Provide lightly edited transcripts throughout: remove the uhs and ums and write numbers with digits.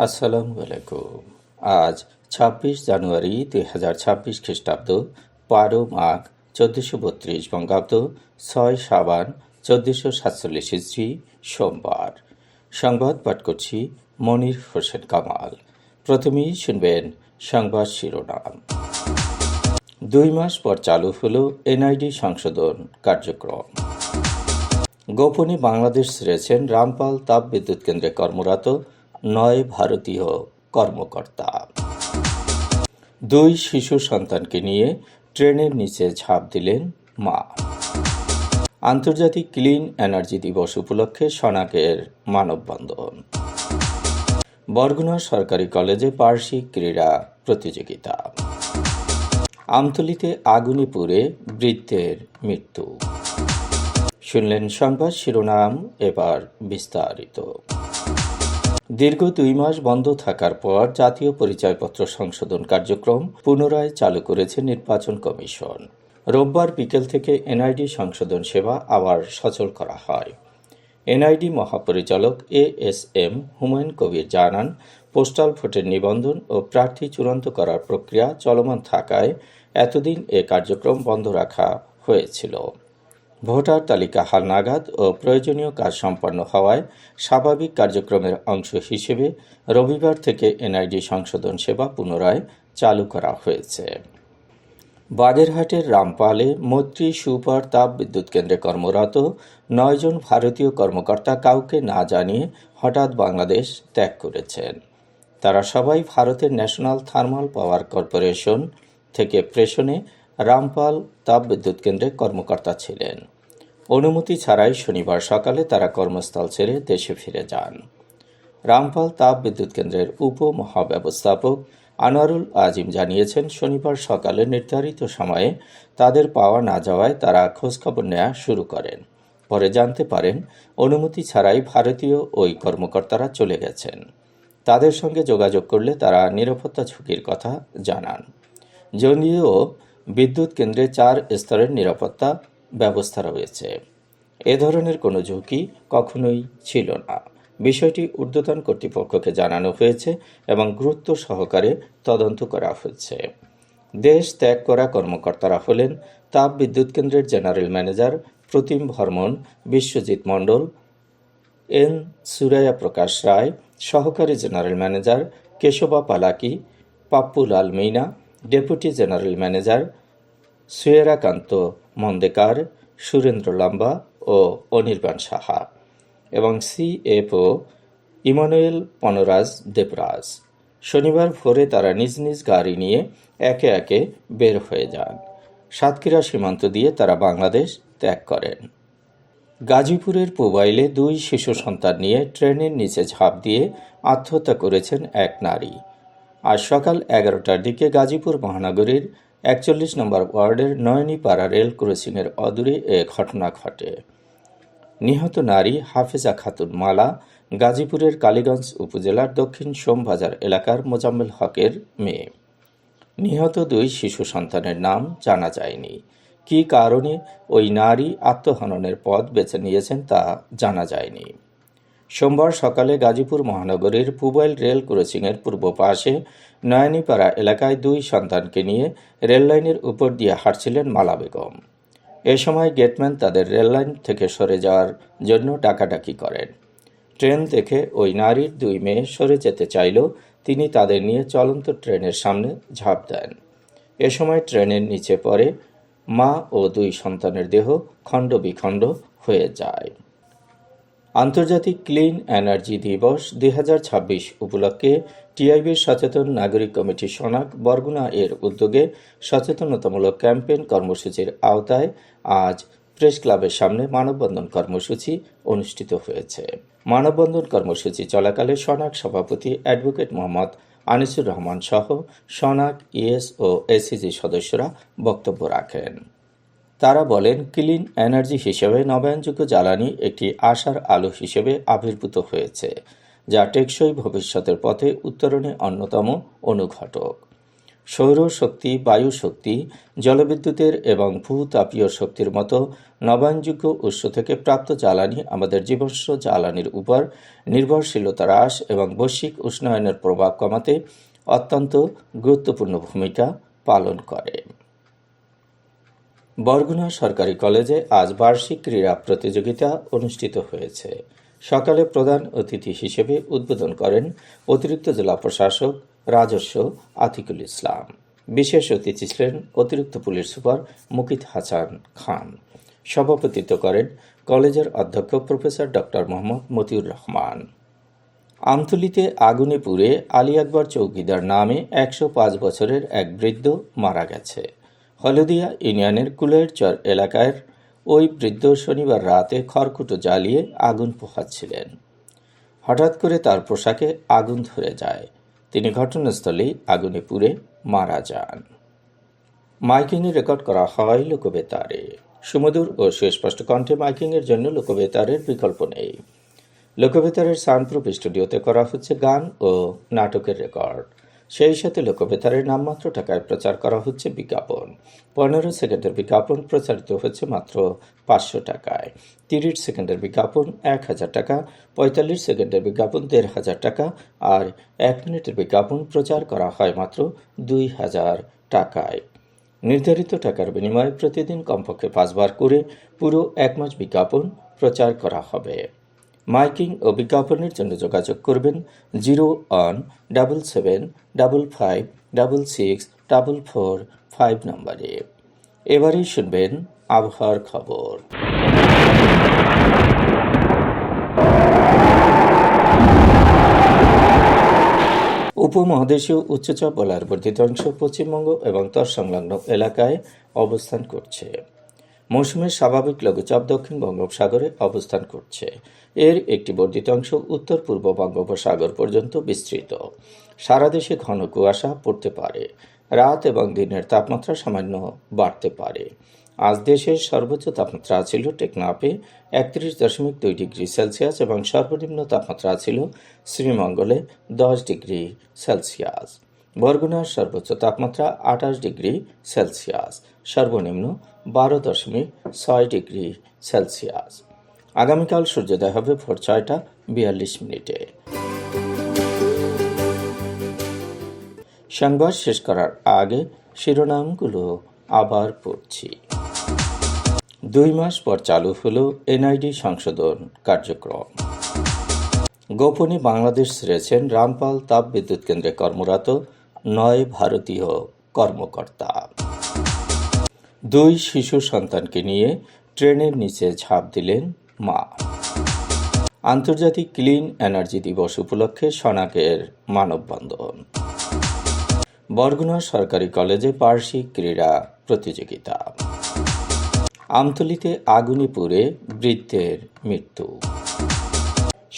আসসালামু আলাইকুম। আজ ২৬ জানুয়ারি ২০২৬ খ্রিস্টাব্দ, ১২ মাঘ ১৪৩২ বঙ্গাব্দ, ৬ সাবান ১৪৪৭ হিজরি, সোমবার। সংবাদ পাঠ করছি মনির হোসেন কামাল। প্রথমেই শুনবেন সংবাদ শিরোনাম। ২ মাস পর চালু হলো এনআইডি সংশোধন কার্যক্রম। গোপনে বাংলাদেশ ছেড়েছেন রামপাল তাপবিদ্যুৎ কেন্দ্রে কর্মরত ৯ ভারতীয় কর্মকর্তা। ২ শিশু সন্তানকে নিয়ে ট্রেনের নিচে ঝাঁপ দিলেন মা। আন্তর্জাতিক ক্লিন এনার্জি দিবস উপলক্ষে সনাকের মানববন্ধন। বরগুনা সরকারি কলেজে বার্ষিক ক্রীড়া প্রতিযোগিতা। আমতলীতে আগুনে পুড়ে বৃদ্ধের মৃত্যু। শুনলেন সংবাদ শিরোনাম, এবার বিস্তারিত। দীর্ঘ ২ মাস বন্ধ থাকার পর জাতীয় পরিচয়পত্র সংশোধন কার্যক্রম পুনরায় চালু করেছে নির্বাচন কমিশন। রোববার বিকেল থেকে এনআইডি সংশোধন সেবা আবার সচল করা হয়। এনআইডি মহাপরিচালক এএসএম হুমায়ুন কবির জানান, পোস্টাল ভোটের নিবন্ধন ও প্রার্থী চূড়ান্ত করার প্রক্রিয়া চলমান থাকায় এতদিন এ কার্যক্রম বন্ধ রাখা হয়েছিল। ভোটার তালিকা হালনাগাদ ও প্রয়োজনীয় কাজ সম্পন্ন হওয়ায় স্বাভাবিক কার্যক্রমের অংশ হিসেবে রবিবার থেকে এনআইডি সংশোধন সেবা পুনরায় চালু করা হয়েছে। বাগেরহাটের রামপালে মৈত্রী সুপার তাপ বিদ্যুৎ কেন্দ্রে কর্মরত ৯ জন ভারতীয় কর্মকর্তা কাউকে না জানিয়ে হঠাৎ বাংলাদেশ ত্যাগ করেছেন। তারা সবাই ভারতের ন্যাশনাল থার্মাল পাওয়ার কর্পোরেশন থেকে প্রেষণে রামপাল তাপ বিদ্যুৎ কেন্দ্রে কর্মকর্তা ছিলেন। অনুমতি ছাড়াই শনিবার সকালে তারা কর্মস্থল ছেড়ে দেশে ফিরে যান। রামপাল তাপ বিদ্যুৎ কেন্দ্রের উপমহাব্যবস্থাপক আনোয়ারুল আজিম জানিয়েছেন, শনিবার সকালে নির্ধারিত সময়ে তাদের পাওয়া না যাওয়ায় তারা খোঁজখবর নেওয়া শুরু করেন। পরে জানতে পারেন অনুমতি ছাড়াই ভারতীয় ওই কর্মকর্তারা চলে গেছেন। তাদের সঙ্গে যোগাযোগ করলে তারা নিরাপত্তা ঝুঁকির কথা জানান। যদিও বিদ্যুৎ কেন্দ্রে ৪ স্তরের নিরাপত্তা ব্যবস্থা রয়েছে, এ ধরনের কোনো ঝুঁকি কখনোই ছিল না। বিষয়টি ঊর্ধ্বতন কর্তৃপক্ষকে জানানো হয়েছে এবং গুরুত্ব সহকারে তদন্ত করা হচ্ছে। দেশ ত্যাগ করা কর্মকর্তারা হলেন তাপ বিদ্যুৎ কেন্দ্রের general manager Pratim Varman, Biswajit Mondal, N Suraiya Prakash Rai, সহকারী general manager Keshava Palaki, Pappulal Meena, deputy general manager Suyerakant Mandekar, Surendra Lamba ও অনির্বাণ সাহা এবং সিএফও ইমানুয়েল পনরাজ দেবরাজ। শনিবার ভোরে তারা নিজ নিজ গাড়ি নিয়ে একে একে বের হয়ে যান। সাতক্ষীরা সীমান্ত দিয়ে তারা বাংলাদেশ ত্যাগ করেন। গাজীপুরের পুবাইলে ২ শিশু সন্তান নিয়ে ট্রেনের নিচে ঝাঁপ দিয়ে আত্মহত্যা করেছেন এক নারী। আজ সকাল ১১টার দিকে গাজীপুর মহানগরীর ৪১ নম্বর ওয়ার্ডের নয়নীপাড়া রেল ক্রসিংয়ের অদূরে এ ঘটনা ঘটে। নিহত নারী হাফেজা খাতুন মালা গাজীপুরের কালীগঞ্জ উপজেলার দক্ষিণ সোমবাজার এলাকার মোজাম্মেল হকের মেয়ে। নিহত ২ শিশু সন্তানের নাম জানা যায়নি। কী কারণে ওই নারী আত্মহননের পথ বেছে নিয়েছেন তা জানা যায়নি। সোমবার সকালে গাজীপুর মহানগরীর পুবাইল রেল ক্রসিংয়ের পূর্ব পাশে নয়নীপাড়া এলাকায় ২ সন্তানকে নিয়ে রেললাইনের উপর দিয়ে হাঁটছিলেন মালা বেগম। এ সময় গেটম্যান তাদের রেললাইন থেকে সরে যাওয়ার জন্য ডাকাডাকি করেন। ট্রেন দেখে ওই নারীর ২ মেয়ে সরে যেতে চাইলেও তিনি তাদের নিয়ে চলন্ত ট্রেনের সামনে ঝাঁপ দেন। এ সময় ট্রেনের নিচে পড়ে মা ও ২ সন্তানের দেহ খণ্ড বিখণ্ড হয়ে যায়। আন্তর্জাতিক ক্লিন এনার্জি দিবস ২০২৬ উপলক্ষে টিআইবির সচেতন নাগরিক কমিটি সনাক বরগুনা এর উদ্যোগে সচেতনতামূলক ক্যাম্পেইন কর্মসূচির আওতায় আজ প্রেস ক্লাবের সামনে মানববন্ধন কর্মসূচি অনুষ্ঠিত হয়েছে। মানববন্ধন কর্মসূচি চলাকালে সনাক সভাপতি অ্যাডভোকেট মোহাম্মদ আনিসুর রহমান সহ সনাক, ইএস ও এসিজি সদস্যরা বক্তব্য রাখেন। তারা বলেন, ক্লিন এনার্জি হিসেবে নবায়নযোগ্য জ্বালানি একটি আশার আলো হিসেবে আবির্ভূত হয়েছে, যা টেকসই ভবিষ্যতের পথে উত্তরণে অন্যতম অনুঘটক। সৌরশক্তি, বায়ু শক্তি, জলবিদ্যুতের এবং ভূতাপীয় শক্তির মতো নবায়নযোগ্য উৎস থেকে প্রাপ্ত জ্বালানি আমাদের জীবাশ্ম জ্বালানির উপর নির্ভরশীলতা হ্রাস এবং বৈশ্বিক উষ্ণায়নের প্রভাব কমাতে অত্যন্ত গুরুত্বপূর্ণ ভূমিকা পালন করে। বরগুনা সরকারি কলেজে আজ বার্ষিক ক্রীড়া প্রতিযোগিতা অনুষ্ঠিত হয়েছে। সকালে প্রধান অতিথি হিসেবে উদ্বোধন করেন অতিরিক্ত জেলা প্রশাসক রাজস্ব আতিকুল ইসলাম। বিশেষ অতিথি ছিলেন অতিরিক্ত পুলিশ সুপার মুকিত হাসান খান। সভাপতিত্ব করেন কলেজের অধ্যক্ষ প্রফেসর ডক্টর মোহাম্মদ মতিউর রহমান। আমতলীতে আগুনে পুড়ে আলী আকবর চৌকিদার নামে ১০৫ বছরের এক বৃদ্ধ মারা গেছে। হলদিয়া ইউনিয়নের কুলেরচর এলাকার ওই বৃদ্ধ শনিবার রাতে খড়কুটো জ্বালিয়ে আগুন পোহাচ্ছিলেন। হঠাৎ করে তার পোশাকে আগুন ধরে যায়। তিনি ঘটনাস্থলেই আগুনে পুড়ে মারা যান। মাইকিংয়ে রেকর্ড করা হয় লোকবেতারে। সুমধুর ও সুস্পষ্ট কণ্ঠে মাইকিংয়ের জন্য লোকবেতারের বিকল্প নেই। লোকবেতারের সাউন্ডপ্রুফ স্টুডিওতে করা হচ্ছে গান ও নাটকের রেকর্ড। সেই সাথে লোকবেতারের নামমাত্র টাকায় প্রচার করা হচ্ছে বিজ্ঞাপন। 15 সেকেন্ডের বিজ্ঞাপন প্রচারিত হচ্ছে মাত্র 500 টাকায়। 30 সেকেন্ডের বিজ্ঞাপন 1000 টাকা, 45 সেকেন্ডের বিজ্ঞাপন 1500 টাকা আর 1 মিনিটের বিজ্ঞাপন প্রচার করা হয় মাত্র 2000 টাকায়। নির্ধারিত টাকার বিনিময়ে প্রতিদিন কমপক্ষে 5 বার করে পুরো 1 মাস বিজ্ঞাপন প্রচার করা হবে। মাইকিং ও বিজ্ঞাপনের জন্য যোগাযোগ করবেন 0-17755664445 নম্বরে। এবারেই শুনবেন আবহাওয়ার খবর। উপমহাদেশীয় উচ্চচাপ বলয়ের বর্ধিত অংশ পশ্চিমবঙ্গ এবং তৎসংলগ্ন এলাকায় অবস্থান করছে। মৌসুমের স্বাভাবিক লঘুচাপ দক্ষিণ বঙ্গোপসাগরে অবস্থান করছে। এর একটি বর্ধিত অংশ উত্তর পূর্ব বঙ্গোপসাগর পর্যন্ত বিস্তৃত। সারা দেশে ঘন কুয়াশা পড়তে পারে। রাত এবং দিনের তাপমাত্রা সামান্য বাড়তে পারে। আজ দেশের সর্বোচ্চ তাপমাত্রা ছিল টেকনাফে 31.2 ডিগ্রি সেলসিয়াস এবং সর্বনিম্ন তাপমাত্রা ছিল শ্রীমঙ্গলে 10 ডিগ্রি সেলসিয়াস। বরগুনার সর্বোচ্চ তাপমাত্রা 28 ডিগ্রি সেলসিয়াস, সর্বনিম্ন 12.6 ডিগ্রি সেলসিয়াস। আগামীকাল সূর্যোদয় হবে ভোর 6:42। সংবাদ শেষ করার আগে শিরোনামগুলো আবার পড়ছি। 2 মাস পর চালু হলো এনআইডি সংশোধন কার্যক্রম। গোপনে বাংলাদেশ ছেড়েছেন রামপাল তাপবিদ্যুৎ কেন্দ্রে কর্মরত 9 ভারতীয় কর্মকর্তা। 2 শিশু সন্তানকে নিয়ে ট্রেনের নিচে ঝাঁপ দিলেন মা। আন্তর্জাতিক ক্লিন এনার্জি দিবস উপলক্ষে সনাকের মানববন্ধন। বরগুনা সরকারি কলেজে বার্ষিক ক্রীড়া প্রতিযোগিতা। আমতলীতে আগুনে পুড়ে বৃদ্ধের মৃত্যু।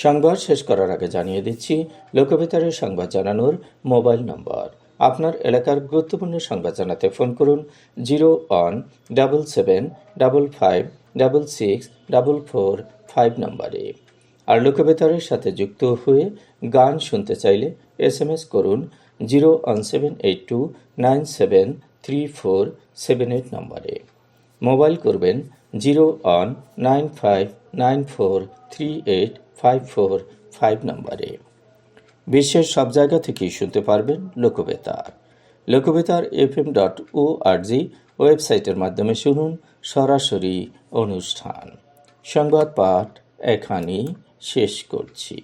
সংবাদ শেষ করার আগে জানিয়ে দিচ্ছি লোকবেতারের সংবাদ জানানোর মোবাইল নম্বর। আপনার এলাকার গুরুত্বপূর্ণ সংবাদ জানাতে ফোন করুন 0-17755664445 নম্বরে। আর লোকবেতারের সাথে যুক্ত হয়ে গান শুনতে চাইলে SMS করুন 01782973478 নম্বরে। মোবাইল করবেন 01959438545 নম্বরে। বিশ্বের সব জায়গা থেকেই শুনতে পারবেন লোকবেতার। লোকবেতার FM.org ওয়েবসাইটের মাধ্যমে শুনুন সরাসরি অনুষ্ঠান। সংবাদ পাঠ এখানেই শেষ করছি।